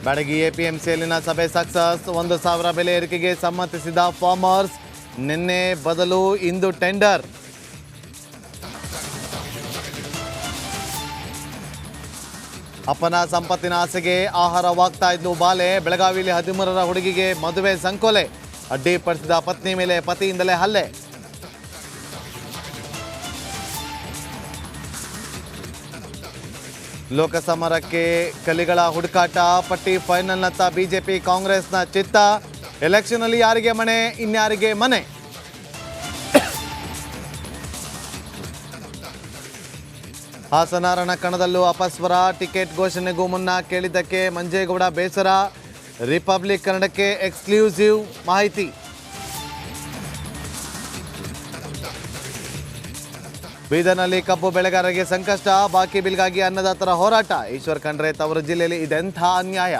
ಬ್ಯಾಡಗಿ ಎಪಿಎಂಸಿಯಲ್ಲಿನ ಸಭೆ ಸಕ್ಸಸ್. 1,000 ಬೆಲೆ ಏರಿಕೆಗೆ ಸಮ್ಮತಿಸಿದ ಫಾರ್ಮರ್ಸ್. ನಿನ್ನೆ ಬದಲು ಇಂದು ಟೆಂಡರ್. ಅಪ್ಪನ ಸಂಪತ್ತಿನ ಆಸೆಗೆ ಆಹಾರವಾಗ್ತಾ ಇದ್ಲು ಬಾಲೆ. ಬೆಳಗಾವಿಯಲ್ಲಿ 13ರ ಹುಡುಗಿಗೆ ಮದುವೆ ಸಂಕೋಲೆ. ಅಡ್ಡಿಪಡಿಸಿದ ಪತ್ನಿ ಮೇಲೆ ಪತಿಯಿಂದಲೇ ಹಲ್ಲೆ. ಲೋಕಸಮರಕ್ಕೆ ಕಲಿಗಳ ಹುಡುಕಾಟ. ಪಟ್ಟಿ ಫೈನಲ್ನತ್ತ ಬಿಜೆಪಿ ಕಾಂಗ್ರೆಸ್ನ ಚಿತ್ತ. ಎಲೆಕ್ಷನ್ನಲ್ಲಿ ಯಾರಿಗೆ ಮಣೆ ಇನ್ಯಾರಿಗೆ ಮನೆ. ಹಾಸನ ರಣಕಣದಲ್ಲೂ ಅಪಸ್ವರ. ಟಿಕೆಟ್ ಘೋಷಣೆಗೂ ಮುನ್ನ ಕೇಳಿದ್ದಕ್ಕೆ ಮಂಜೇಗೌಡ ಬೇಸರ. ರಿಪಬ್ಲಿಕ್ ಕನ್ನಡಕ್ಕೆ ಎಕ್ಸ್ಕ್ಲೂಸಿವ್ ಮಾಹಿತಿ. ಬೀದರ್ನಲ್ಲಿ ಕಬ್ಬು ಬೆಳೆಗಾರರಿಗೆ ಸಂಕಷ್ಟ. ಬಾಕಿ ಬಿಲ್ಗಾಗಿ ಅನ್ನದಾತರ ಹೋರಾಟ. ಈಶ್ವರ್ ಖಂಡ್ರೆ ತವರು ಜಿಲ್ಲೆಯಲ್ಲಿ ಇದೆಂಥ ಅನ್ಯಾಯ.